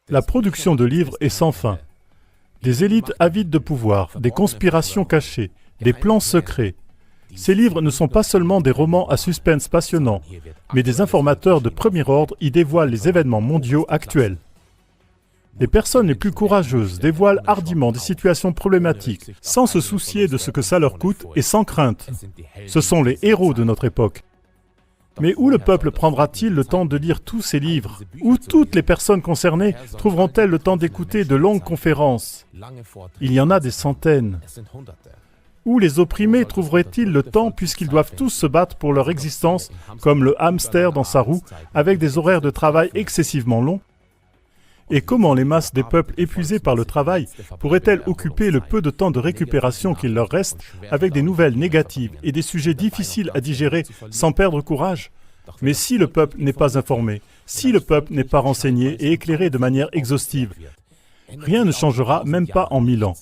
La production de livres est sans fin. Des élites avides de pouvoir, des conspirations cachées, des plans secrets. Ces livres ne sont pas seulement des romans à suspense passionnants, mais des informateurs de premier ordre y dévoilent les événements mondiaux actuels. Les personnes les plus courageuses dévoilent hardiment des situations problématiques, sans se soucier de ce que ça leur coûte et sans crainte. Ce sont les héros de notre époque. Mais où le peuple prendra-t-il le temps de lire tous ces livres? Où toutes les personnes concernées trouveront-elles le temps d'écouter de longues conférences? Il y en a des centaines. Où les opprimés trouveraient-ils le temps puisqu'ils doivent tous se battre pour leur existence, comme le hamster dans sa roue, avec des horaires de travail excessivement longs? Et comment les masses des peuples épuisés par le travail pourraient-elles occuper le peu de temps de récupération qu'il leur reste avec des nouvelles négatives et des sujets difficiles à digérer sans perdre courage? Mais si le peuple n'est pas informé, si le peuple n'est pas renseigné et éclairé de manière exhaustive, rien ne changera, même pas en 1000 ans.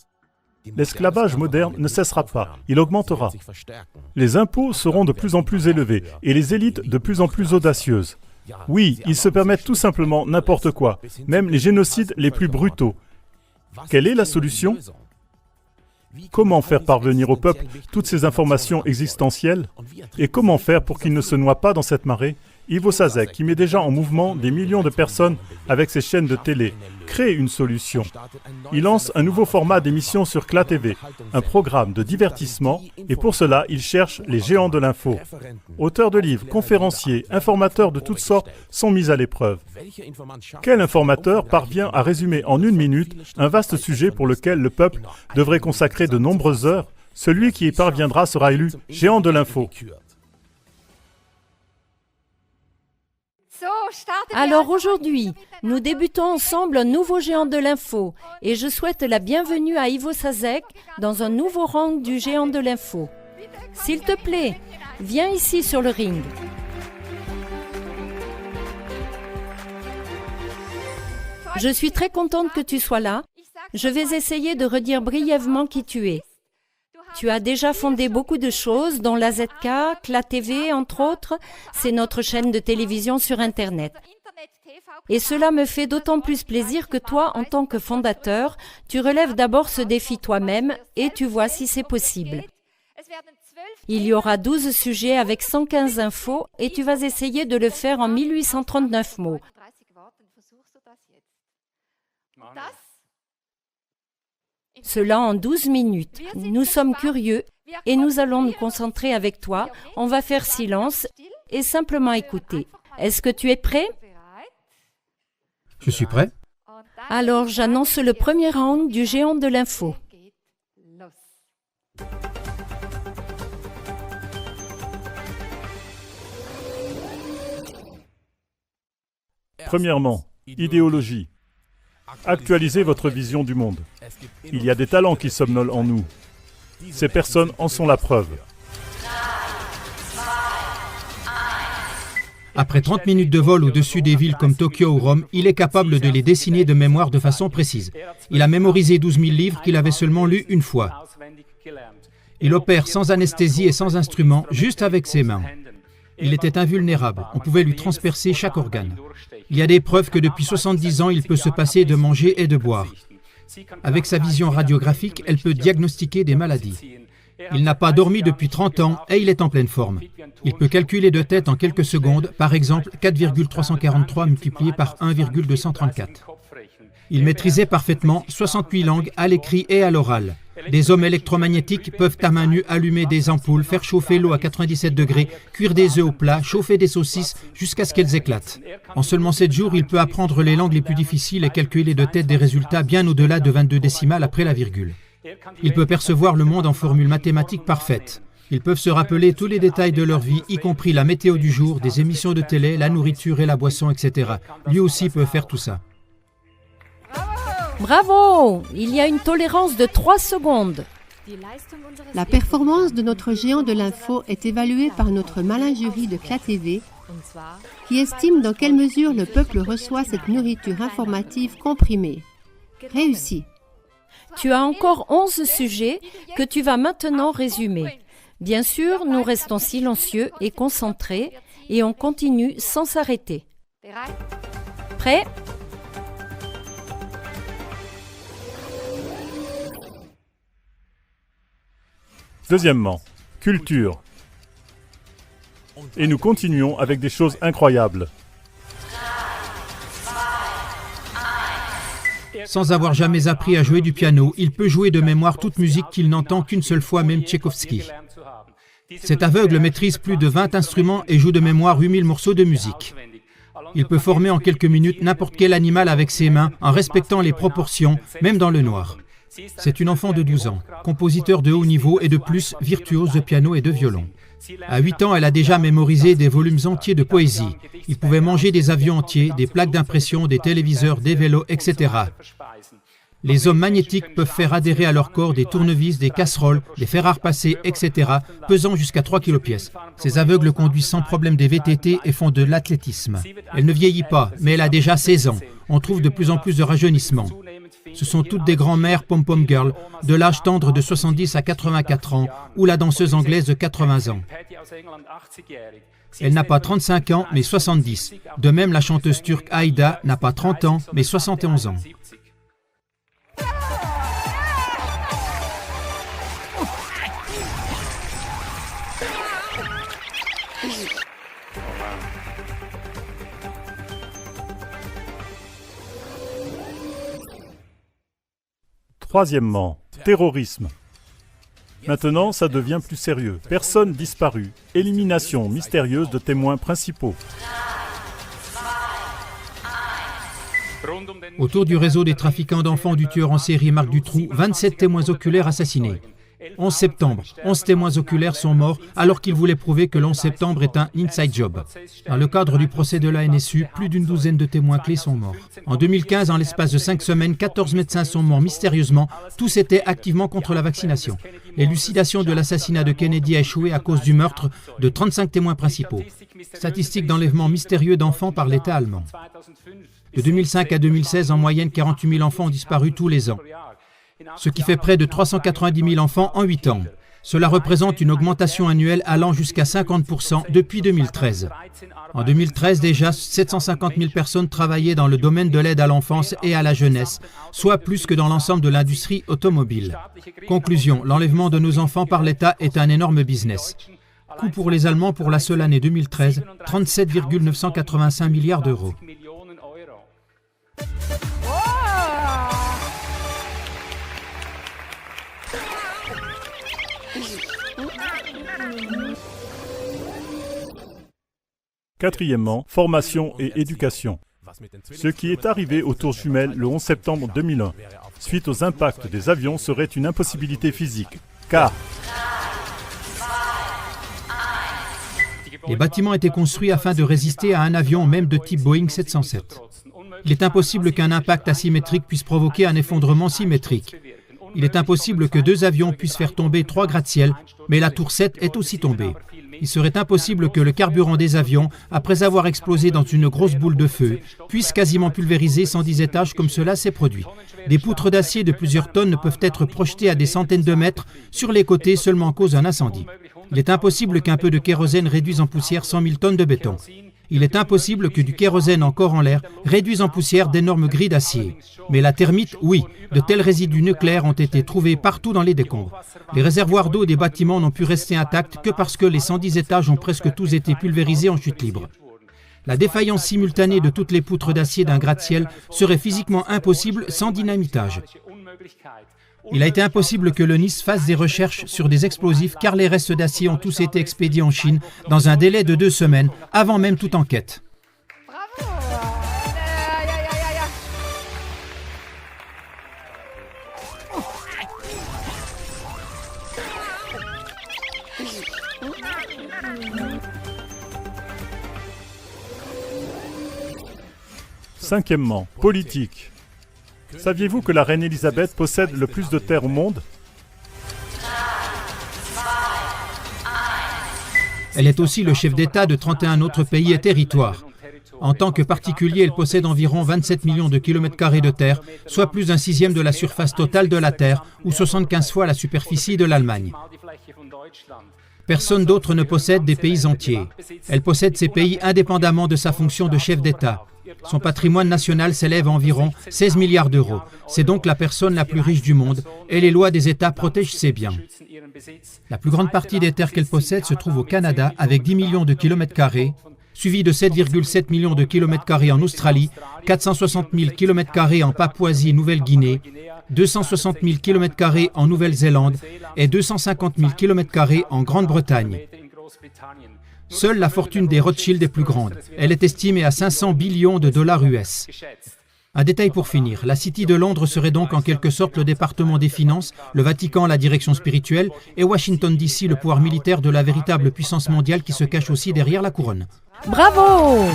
L'esclavage moderne ne cessera pas, il augmentera. Les impôts seront de plus en plus élevés et les élites de plus en plus audacieuses. Oui, ils se permettent tout simplement n'importe quoi, même les génocides les plus brutaux. Quelle est la solution? Comment faire parvenir au peuple toutes ces informations existentielles? Et comment faire pour qu'il ne se noie pas dans cette marée? Ivo Saszek, qui met déjà en mouvement des millions de personnes avec ses chaînes de télé, crée une solution. Il lance un nouveau format d'émission sur CLA TV, un programme de divertissement, et pour cela, il cherche les géants de l'info. Auteurs de livres, conférenciers, informateurs de toutes sortes sont mis à l'épreuve. Quel informateur parvient à résumer en 1 minute un vaste sujet pour lequel le peuple devrait consacrer de nombreuses heures? Celui qui y parviendra sera élu géant de l'info. Alors aujourd'hui, nous débutons ensemble un nouveau géant de l'info et je souhaite la bienvenue à Ivo Saszek dans un nouveau rang du géant de l'info. S'il te plaît, viens ici sur le ring. Je suis très contente que tu sois là. Je vais essayer de redire brièvement qui tu es. Tu as déjà fondé beaucoup de choses, dont la ZK, CLA TV, entre autres. C'est notre chaîne de télévision sur Internet. Et cela me fait d'autant plus plaisir que toi, en tant que fondateur, tu relèves d'abord ce défi toi-même et tu vois si c'est possible. Il y aura 12 sujets avec 115 infos et tu vas essayer de le faire en 1839 mots. Cela en 12 minutes. Nous sommes curieux et nous allons nous concentrer avec toi. On va faire silence et simplement écouter. Est-ce que tu es prêt? Je suis prêt. Alors j'annonce le premier round du géant de l'info. Premièrement, idéologie. Actualisez votre vision du monde. Il y a des talents qui somnolent en nous. Ces personnes en sont la preuve. Après 30 minutes de vol au-dessus des villes comme Tokyo ou Rome, il est capable de les dessiner de mémoire de façon précise. Il a mémorisé 12 000 livres qu'il avait seulement lus une fois. Il opère sans anesthésie et sans instrument, juste avec ses mains. Il était invulnérable, on pouvait lui transpercer chaque organe. Il y a des preuves que depuis 70 ans, il peut se passer de manger et de boire. Avec sa vision radiographique, elle peut diagnostiquer des maladies. Il n'a pas dormi depuis 30 ans et il est en pleine forme. Il peut calculer de tête en quelques secondes, par exemple 4,343 multiplié par 1,234. Il maîtrisait parfaitement 68 langues à l'écrit et à l'oral. Des hommes électromagnétiques peuvent à main nue allumer des ampoules, faire chauffer l'eau à 97 degrés, cuire des œufs au plat, chauffer des saucisses jusqu'à ce qu'elles éclatent. En seulement 7 jours, il peut apprendre les langues les plus difficiles et calculer de tête des résultats bien au-delà de 22 décimales après la virgule. Il peut percevoir le monde en formules mathématiques parfaites. Ils peuvent se rappeler tous les détails de leur vie, y compris la météo du jour, des émissions de télé, la nourriture et la boisson, etc. Lui aussi peut faire tout ça. Bravo! Il y a une tolérance de 3 secondes. La performance de notre géant de l'info est évaluée par notre malin jury de CLA TV, qui estime dans quelle mesure le peuple reçoit cette nourriture informative comprimée. Réussi. Tu as encore 11 sujets que tu vas maintenant résumer. Bien sûr, nous restons silencieux et concentrés et on continue sans s'arrêter. Prêt? Deuxièmement, culture. Et nous continuons avec des choses incroyables. Sans avoir jamais appris à jouer du piano, il peut jouer de mémoire toute musique qu'il n'entend qu'une seule fois, même Tchaïkovski. Cet aveugle maîtrise plus de 20 instruments et joue de mémoire 8000 morceaux de musique. Il peut former en quelques minutes n'importe quel animal avec ses mains en respectant les proportions, même dans le noir. C'est une enfant de 12 ans, compositeur de haut niveau et de plus virtuose de piano et de violon. À 8 ans, elle a déjà mémorisé des volumes entiers de poésie. Il pouvait manger des avions entiers, des plaques d'impression, des téléviseurs, des vélos, etc. Les hommes magnétiques peuvent faire adhérer à leur corps des tournevis, des casseroles, des fers à repasser, etc., pesant jusqu'à 3 kg pièce. Ces aveugles conduisent sans problème des VTT et font de l'athlétisme. Elle ne vieillit pas, mais elle a déjà 16 ans. On trouve de plus en plus de rajeunissement. Ce sont toutes des grands-mères pom-pom girls, de l'âge tendre de 70 à 84 ans, ou la danseuse anglaise de 80 ans. Elle n'a pas 35 ans, mais 70. De même, la chanteuse turque Aïda n'a pas 30 ans, mais 71 ans. Troisièmement, terrorisme. Maintenant, ça devient plus sérieux. Personnes disparues. Élimination mystérieuse de témoins principaux. Autour du réseau des trafiquants d'enfants du tueur en série Marc Dutroux, 27 témoins oculaires assassinés. 11 septembre, 11 témoins oculaires sont morts alors qu'ils voulaient prouver que l'11 septembre est un inside job. Dans le cadre du procès de la NSU, plus d'une douzaine de témoins clés sont morts. En 2015, en l'espace de 5 semaines, 14 médecins sont morts mystérieusement. Tous étaient activement contre la vaccination. L'élucidation de l'assassinat de Kennedy a échoué à cause du meurtre de 35 témoins principaux. Statistiques d'enlèvement mystérieux d'enfants par l'État allemand. De 2005 à 2016, en moyenne, 48 000 enfants ont disparu tous les ans, ce qui fait près de 390 000 enfants en 8 ans. Cela représente une augmentation annuelle allant jusqu'à 50% depuis 2013. En 2013, déjà, 750 000 personnes travaillaient dans le domaine de l'aide à l'enfance et à la jeunesse, soit plus que dans l'ensemble de l'industrie automobile. Conclusion, l'enlèvement de nos enfants par l'État est un énorme business. Coût pour les Allemands pour la seule année 2013, 37,985 milliards d'euros. Quatrièmement, formation et éducation. Ce qui est arrivé aux tours jumelles le 11 septembre 2001, suite aux impacts des avions, serait une impossibilité physique, car les bâtiments étaient construits afin de résister à un avion même de type Boeing 707. Il est impossible qu'un impact asymétrique puisse provoquer un effondrement symétrique. Il est impossible que 2 avions puissent faire tomber 3 gratte-ciel, mais la tour 7 est aussi tombée. Il serait impossible que le carburant des avions, après avoir explosé dans une grosse boule de feu, puisse quasiment pulvériser 110 étages comme cela s'est produit. Des poutres d'acier de plusieurs tonnes ne peuvent être projetées à des centaines de mètres sur les côtés seulement en cause d'un incendie. Il est impossible qu'un peu de kérosène réduise en poussière 100 000 tonnes de béton. Il est impossible que du kérosène encore en l'air réduise en poussière d'énormes grilles d'acier. Mais la thermite, oui, de tels résidus nucléaires ont été trouvés partout dans les décombres. Les réservoirs d'eau des bâtiments n'ont pu rester intacts que parce que les 110 étages ont presque tous été pulvérisés en chute libre. La défaillance simultanée de toutes les poutres d'acier d'un gratte-ciel serait physiquement impossible sans dynamitage. Il a été impossible que le NIS fasse des recherches sur des explosifs car les restes d'acier ont tous été expédiés en Chine dans un délai de 2 semaines, avant même toute enquête. Cinquièmement, politique. Saviez-vous que la reine Elisabeth possède le plus de terres au monde? Elle est aussi le chef d'État de 31 autres pays et territoires. En tant que particulier, elle possède environ 27 millions de kilomètres carrés de terre, soit plus d'un sixième de la surface totale de la Terre, ou 75 fois la superficie de l'Allemagne. Personne d'autre ne possède des pays entiers. Elle possède ces pays indépendamment de sa fonction de chef d'État. Son patrimoine national s'élève à environ 16 milliards d'euros. C'est donc la personne la plus riche du monde et les lois des États protègent ses biens. La plus grande partie des terres qu'elle possède se trouve au Canada avec 10 millions de kilomètres carrés, suivi de 7,7 millions de kilomètres carrés en Australie, 460 000 kilomètres carrés en Papouasie-Nouvelle-Guinée, 260 000 kilomètres carrés en Nouvelle-Zélande et 250 000 kilomètres carrés en Grande-Bretagne. Seule la fortune des Rothschild est plus grande. Elle est estimée à 500 billions de dollars US. Un détail pour finir, la City de Londres serait donc en quelque sorte le département des finances, le Vatican la direction spirituelle et Washington DC le pouvoir militaire de la véritable puissance mondiale qui se cache aussi derrière la couronne. Bravo!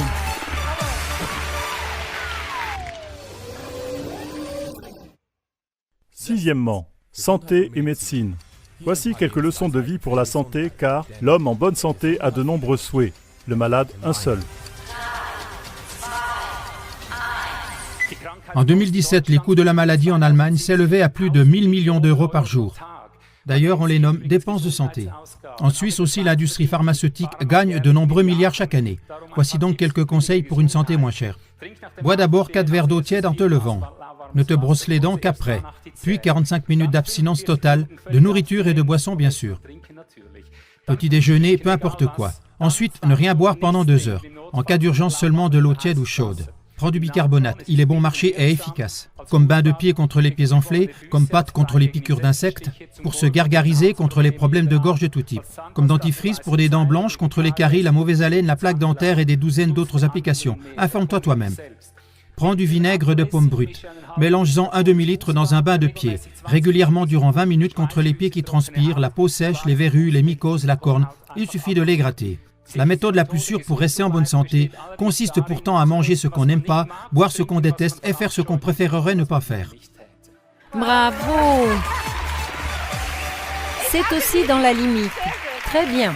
Sixièmement, santé et médecine. Voici quelques leçons de vie pour la santé, car l'homme en bonne santé a de nombreux souhaits, le malade un seul. En 2017, les coûts de la maladie en Allemagne s'élevaient à plus de 1 000 millions d'euros par jour. D'ailleurs, on les nomme dépenses de santé. En Suisse aussi, l'industrie pharmaceutique gagne de nombreux milliards chaque année. Voici donc quelques conseils pour une santé moins chère. Bois d'abord 4 verres d'eau tiède en te levant. Ne te brosse les dents qu'après. Puis 45 minutes d'abstinence totale, de nourriture et de boissons bien sûr. Petit déjeuner, peu importe quoi. Ensuite, ne rien boire pendant 2 heures. En cas d'urgence, seulement de l'eau tiède ou chaude. Prends du bicarbonate, il est bon marché et efficace. Comme bain de pied contre les pieds enflés, comme pâte contre les piqûres d'insectes, pour se gargariser contre les problèmes de gorge de tout type. Comme dentifrice pour des dents blanches contre les caries, la mauvaise haleine, la plaque dentaire et des douzaines d'autres applications. Informe-toi toi-même. Prends du vinaigre de pomme brute. Mélange-en un demi-litre dans un bain de pied, régulièrement durant 20 minutes contre les pieds qui transpirent, la peau sèche, les verrues, les mycoses, la corne. Il suffit de les gratter. La méthode la plus sûre pour rester en bonne santé consiste pourtant à manger ce qu'on n'aime pas, boire ce qu'on déteste et faire ce qu'on préférerait ne pas faire. Bravo! C'est aussi dans la limite. Très bien.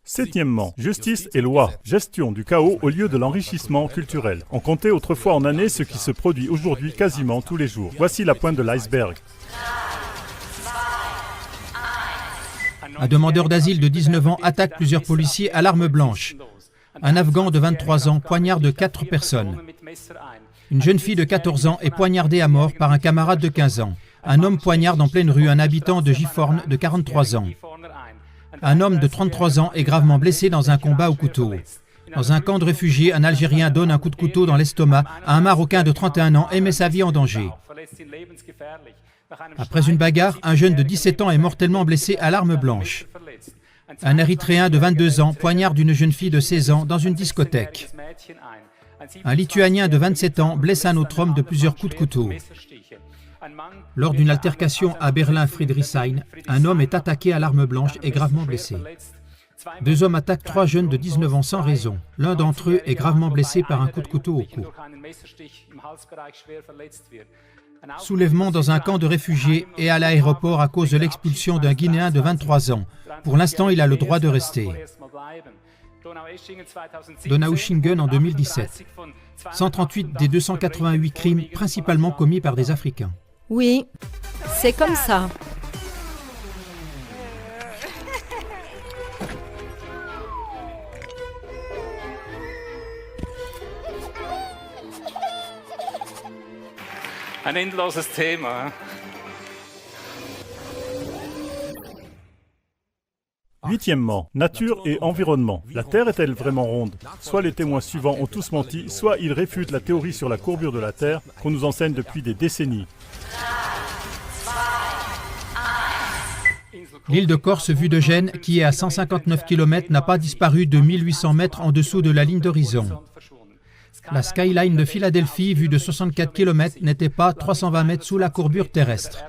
Septièmement, justice et loi. Gestion du chaos au lieu de l'enrichissement culturel. On comptait autrefois en années ce qui se produit aujourd'hui quasiment tous les jours. Voici la pointe de l'iceberg. Un demandeur d'asile de 19 ans attaque plusieurs policiers à l'arme blanche. Un Afghan de 23 ans poignarde 4 personnes. Une jeune fille de 14 ans est poignardée à mort par un camarade de 15 ans. Un homme poignarde en pleine rue un habitant de Gifhorn de 43 ans. Un homme de 33 ans est gravement blessé dans un combat au couteau. Dans un camp de réfugiés, un Algérien donne un coup de couteau dans l'estomac à un Marocain de 31 ans et met sa vie en danger. Après une bagarre, un jeune de 17 ans est mortellement blessé à l'arme blanche. Un Érythréen de 22 ans poignarde une jeune fille de 16 ans dans une discothèque. Un Lituanien de 27 ans blesse un autre homme de plusieurs coups de couteau. Lors d'une altercation à Berlin-Friedrichshain, un homme est attaqué à l'arme blanche et gravement blessé. 2 hommes attaquent 3 jeunes de 19 ans sans raison. L'un d'entre eux est gravement blessé par un coup de couteau au cou. Soulèvement dans un camp de réfugiés et à l'aéroport à cause de l'expulsion d'un Guinéen de 23 ans. Pour l'instant, il a le droit de rester. Donaueschingen en 2017. 138 des 288 crimes principalement commis par des Africains. Oui, c'est comme ça. Ein endloses Thema. Huitièmement, nature et environnement. La Terre est-elle vraiment ronde? Soit les témoins suivants ont tous menti, soit ils réfutent la théorie sur la courbure de la Terre qu'on nous enseigne depuis des décennies. L'île de Corse vue de Gênes, qui est à 159 km, n'a pas disparu de 1800 mètres en dessous de la ligne d'horizon. La skyline de Philadelphie, vue de 64 km, n'était pas 320 mètres sous la courbure terrestre.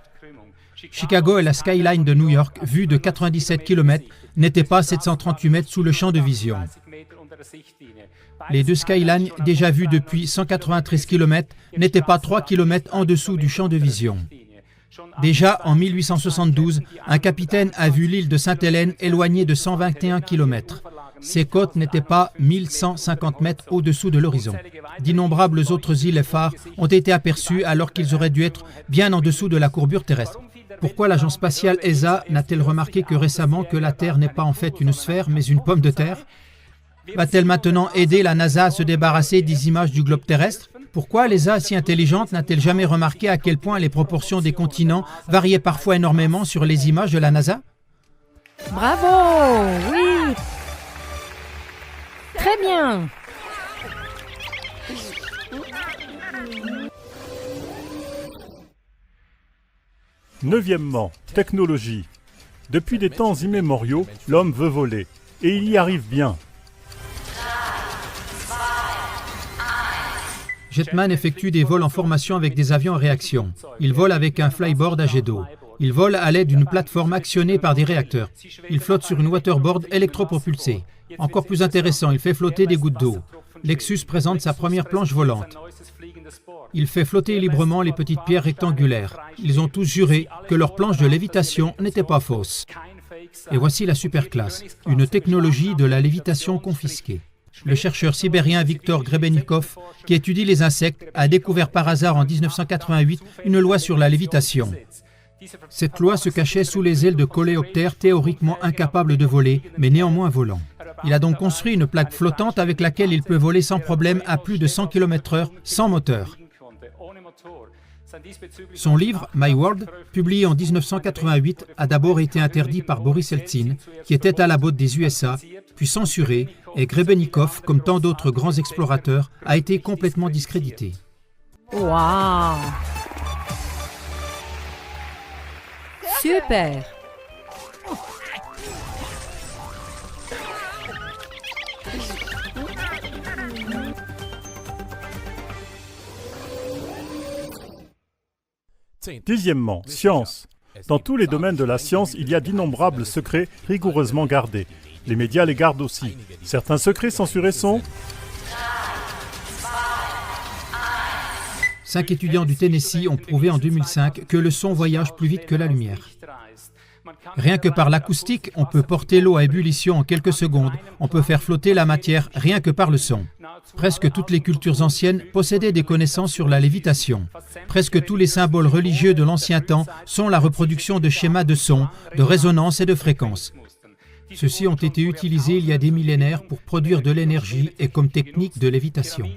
Chicago et la skyline de New York, vue de 97 km, n'étaient pas 738 mètres sous le champ de vision. Les deux skylines, déjà vues depuis 193 km, n'étaient pas 3 km en dessous du champ de vision. Déjà en 1872, un capitaine a vu l'île de Sainte-Hélène éloignée de 121 km. Ces côtes n'étaient pas 1150 mètres au-dessous de l'horizon. D'innombrables autres îles et phares ont été aperçus alors qu'ils auraient dû être bien en dessous de la courbure terrestre. Pourquoi l'agence spatiale ESA n'a-t-elle remarqué que récemment que la Terre n'est pas en fait une sphère mais une pomme de terre? Va-t-elle maintenant aider la NASA à se débarrasser des images du globe terrestre? Pourquoi l'ESA, si intelligente, n'a-t-elle jamais remarqué à quel point les proportions des continents variaient parfois énormément sur les images de la NASA? Bravo! Oui! Très bien! Neuvièmement, technologie. Depuis des temps immémoriaux, l'homme veut voler. Et il y arrive bien. Jetman effectue des vols en formation avec des avions à réaction. Il vole avec un flyboard à jet d'eau. Il vole à l'aide d'une plateforme actionnée par des réacteurs. Il flotte sur une waterboard électropropulsée. Encore plus intéressant, il fait flotter des gouttes d'eau. Lexus présente sa première planche volante. Il fait flotter librement les petites pierres rectangulaires. Ils ont tous juré que leur planche de lévitation n'était pas fausse. Et voici la superclasse, une technologie de la lévitation confisquée. Le chercheur sibérien Viktor Grebennikov, qui étudie les insectes, a découvert par hasard en 1988 une loi sur la lévitation. Cette loi se cachait sous les ailes de coléoptères théoriquement incapables de voler, mais néanmoins volants. Il a donc construit une plaque flottante avec laquelle il peut voler sans problème à plus de 100 km/h sans moteur. Son livre, My World, publié en 1988, a d'abord été interdit par Boris Eltsine, qui était à la botte des USA, puis censuré, et Grebennikov, comme tant d'autres grands explorateurs, a été complètement discrédité. Waouh! Super! Dixièmement, science. Dans tous les domaines de la science, il y a d'innombrables secrets rigoureusement gardés. Les médias les gardent aussi. Certains secrets censurés sont... 5 étudiants du Tennessee ont prouvé en 2005 que le son voyage plus vite que la lumière. Rien que par l'acoustique, on peut porter l'eau à ébullition en quelques secondes. On peut faire flotter la matière rien que par le son. Presque toutes les cultures anciennes possédaient des connaissances sur la lévitation. Presque tous les symboles religieux de l'ancien temps sont la reproduction de schémas de son, de résonance et de fréquence. Ceux-ci ont été utilisés il y a des millénaires pour produire de l'énergie et comme technique de lévitation.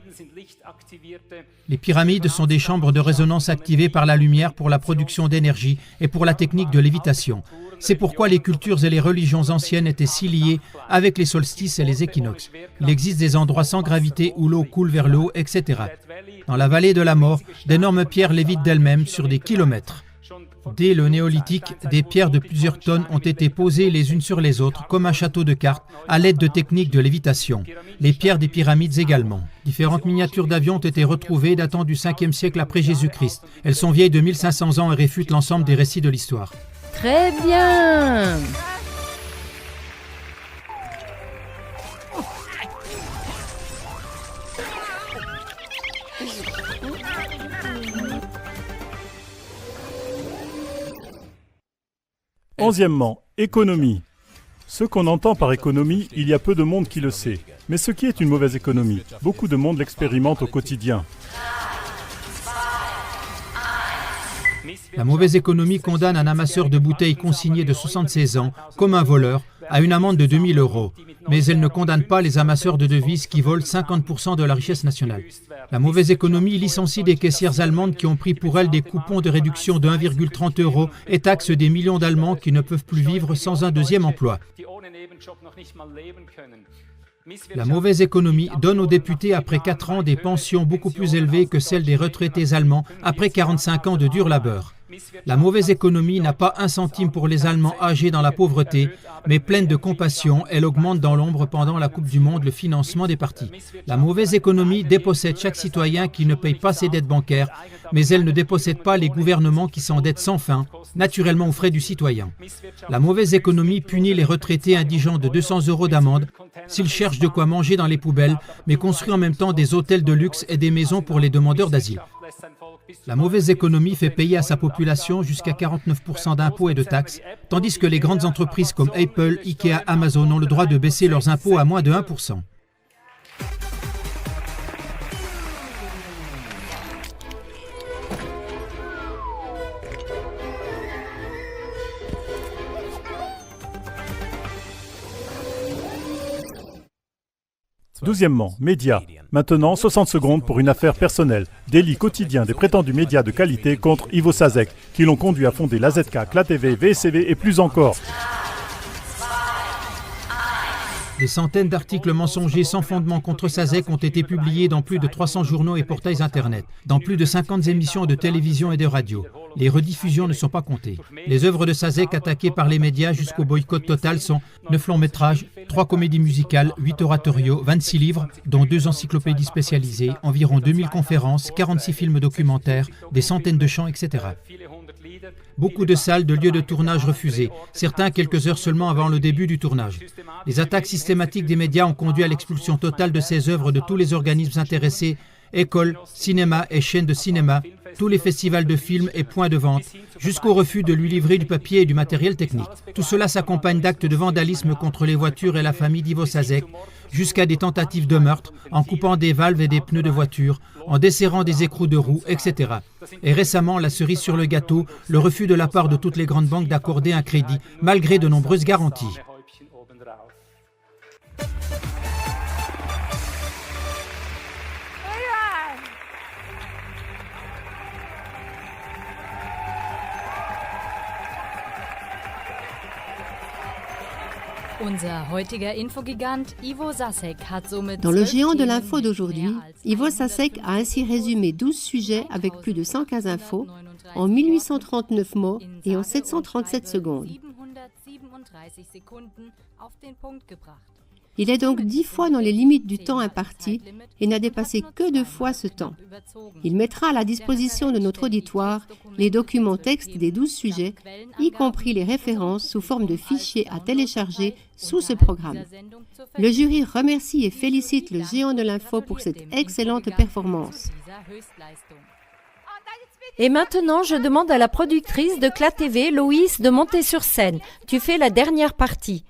Les pyramides sont des chambres de résonance activées par la lumière pour la production d'énergie et pour la technique de lévitation. C'est pourquoi les cultures et les religions anciennes étaient si liées avec les solstices et les équinoxes. Il existe des endroits sans gravité où l'eau coule vers le haut, etc. Dans la vallée de la mort, d'énormes pierres lévitent d'elles-mêmes sur des kilomètres. Dès le néolithique, des pierres de plusieurs tonnes ont été posées les unes sur les autres, comme un château de cartes, à l'aide de techniques de lévitation. Les pierres des pyramides également. Différentes miniatures d'avions ont été retrouvées datant du 5e siècle après Jésus-Christ. Elles sont vieilles de 1500 ans et réfutent l'ensemble des récits de l'histoire. Très bien! Onzièmement, économie. Ce qu'on entend par économie, il y a peu de monde qui le sait. Mais ce qui est une mauvaise économie, beaucoup de monde l'expérimente au quotidien. La mauvaise économie condamne un amasseur de bouteilles consignées de 76 ans, comme un voleur, à une amende de 2 000 €. Mais elle ne condamne pas les amasseurs de devises qui volent 50% de la richesse nationale. La mauvaise économie licencie des caissières allemandes qui ont pris pour elles des coupons de réduction de 1,30 € et taxe des millions d'Allemands qui ne peuvent plus vivre sans un deuxième emploi. La mauvaise économie donne aux députés après 4 ans des pensions beaucoup plus élevées que celles des retraités allemands après 45 ans de dur labeur. La mauvaise économie n'a pas un centime pour les Allemands âgés dans la pauvreté, mais pleine de compassion, elle augmente dans l'ombre pendant la Coupe du Monde le financement des partis. La mauvaise économie dépossède chaque citoyen qui ne paye pas ses dettes bancaires, mais elle ne dépossède pas les gouvernements qui s'endettent sans fin, naturellement aux frais du citoyen. La mauvaise économie punit les retraités indigents de 200 € d'amende s'ils cherchent de quoi manger dans les poubelles, mais construit en même temps des hôtels de luxe et des maisons pour les demandeurs d'asile. La mauvaise économie fait payer à sa population jusqu'à 49% d'impôts et de taxes, tandis que les grandes entreprises comme Apple, Ikea, Amazon ont le droit de baisser leurs impôts à moins de 1%. Deuxièmement, médias. Maintenant, 60 secondes pour une affaire personnelle. Délit quotidien des prétendus médias de qualité contre Ivo Sasek, qui l'ont conduit à fonder l'AZK, CLA-TV, VSCV et plus encore. Des centaines d'articles mensongers sans fondement contre Sasek ont été publiés dans plus de 300 journaux et portails Internet, dans plus de 50 émissions de télévision et de radio. Les rediffusions ne sont pas comptées. Les œuvres de Sasek attaquées par les médias jusqu'au boycott total sont 9 longs métrages, 3 comédies musicales, 8 oratorios, 26 livres, dont 2 encyclopédies spécialisées, environ 2000 conférences, 46 films documentaires, des centaines de chants, etc. Beaucoup de salles, de lieux de tournage refusés, certains quelques heures seulement avant le début du tournage. Les attaques systématiques des médias ont conduit à l'expulsion totale de ces œuvres de tous les organismes intéressés, écoles, cinéma et chaînes de cinéma, tous les festivals de films et points de vente, jusqu'au refus de lui livrer du papier et du matériel technique. Tout cela s'accompagne d'actes de vandalisme contre les voitures et la famille d'Ivo Sasek, jusqu'à des tentatives de meurtre, en coupant des valves et des pneus de voiture, en desserrant des écrous de roues, etc. Et récemment, la cerise sur le gâteau, le refus de la part de toutes les grandes banques d'accorder un crédit, malgré de nombreuses garanties. Dans le géant de l'info d'aujourd'hui, Ivo Sasek a ainsi résumé 12 sujets avec plus de 115 infos en 1839 mots et en 737 secondes. Il est donc 10 fois dans les limites du temps imparti et n'a dépassé que 2 fois ce temps. Il mettra à la disposition de notre auditoire les documents textes des 12 sujets, y compris les références sous forme de fichiers à télécharger sous ce programme. Le jury remercie et félicite le géant de l'info pour cette excellente performance. Et maintenant, je demande à la productrice de CLA-TV, Loïs, de monter sur scène. Tu fais la dernière partie.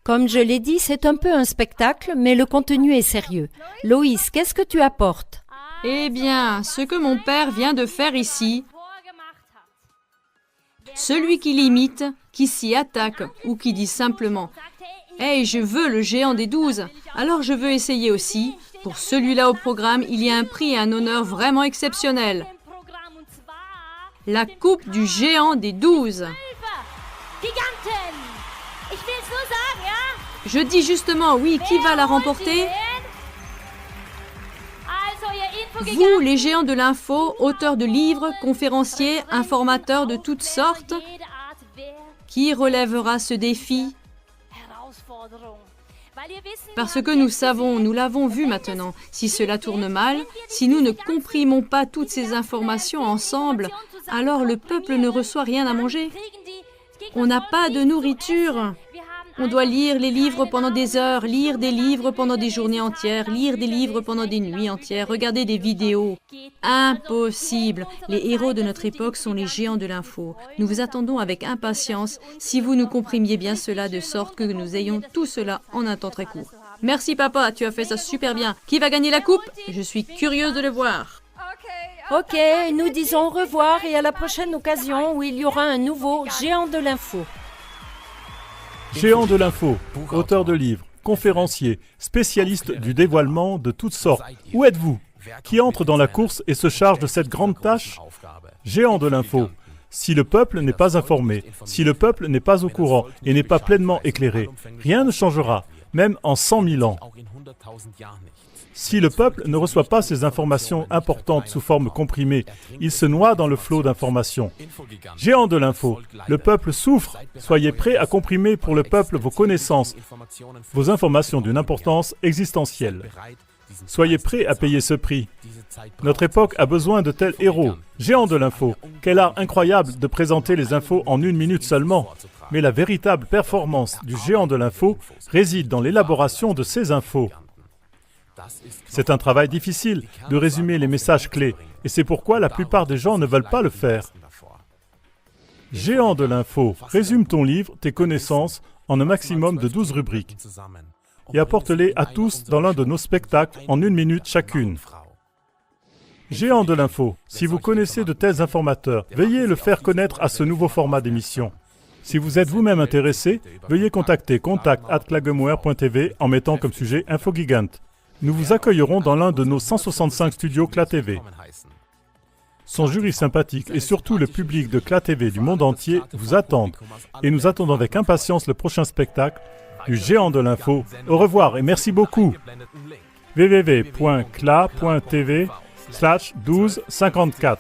Comme je l'ai dit, c'est un peu un spectacle, mais le contenu est sérieux. Loïs, qu'est-ce que tu apportes? Eh bien, ce que mon père vient de faire ici. Celui qui l'imite, qui s'y attaque ou qui dit simplement « Hey, je veux le géant des 12, alors je veux essayer aussi. Pour celui-là au programme, il y a un prix et un honneur vraiment exceptionnel. La coupe du géant des 12. » Je dis justement, oui, qui va la remporter? Vous, les géants de l'info, auteurs de livres, conférenciers, informateurs de toutes sortes, qui relèvera ce défi? Parce que nous savons, nous l'avons vu maintenant, si cela tourne mal, si nous ne comprimons pas toutes ces informations ensemble, alors le peuple ne reçoit rien à manger. On n'a pas de nourriture. On doit lire les livres pendant des heures, lire des livres pendant des journées entières, lire des livres pendant des nuits entières, regarder des vidéos. Impossible. Les héros de notre époque sont les géants de l'info. Nous vous attendons avec impatience si vous nous comprimiez bien cela de sorte que nous ayons tout cela en un temps très court. Merci papa, tu as fait ça super bien. Qui va gagner la coupe? Je suis curieuse de le voir. Ok, nous disons au revoir et à la prochaine occasion où il y aura un nouveau géant de l'info. Géant de l'info, auteur de livres, conférencier, spécialiste du dévoilement de toutes sortes. Où êtes-vous? Qui entre dans la course et se charge de cette grande tâche? Géant de l'info. Si le peuple n'est pas informé, si le peuple n'est pas au courant et n'est pas pleinement éclairé, rien ne changera, même en 100 000 ans. Si le peuple ne reçoit pas ces informations importantes sous forme comprimée, il se noie dans le flot d'informations. Géant de l'info, le peuple souffre. Soyez prêts à comprimer pour le peuple vos connaissances, vos informations d'une importance existentielle. Soyez prêts à payer ce prix. Notre époque a besoin de tels héros. Géant de l'info, quel art incroyable de présenter les infos en 1 minute seulement. Mais la véritable performance du géant de l'info réside dans l'élaboration de ces infos. C'est un travail difficile de résumer les messages clés, et c'est pourquoi la plupart des gens ne veulent pas le faire. Géant de l'info, résume ton livre, tes connaissances, en un maximum de 12 rubriques, et apporte-les à tous dans l'un de nos spectacles en 1 minute chacune. Géant de l'info, si vous connaissez de tels informateurs, veuillez le faire connaître à ce nouveau format d'émission. Si vous êtes vous-même intéressé, veuillez contacter contact@klagemauer.tv en mettant comme sujet InfoGigant. Nous vous accueillerons dans l'un de nos 165 studios KlaTV. Son jury sympathique et surtout le public de KlaTV du monde entier vous attendent et nous attendons avec impatience le prochain spectacle du Géant de l'info. Au revoir et merci beaucoup. www.kla.tv/1254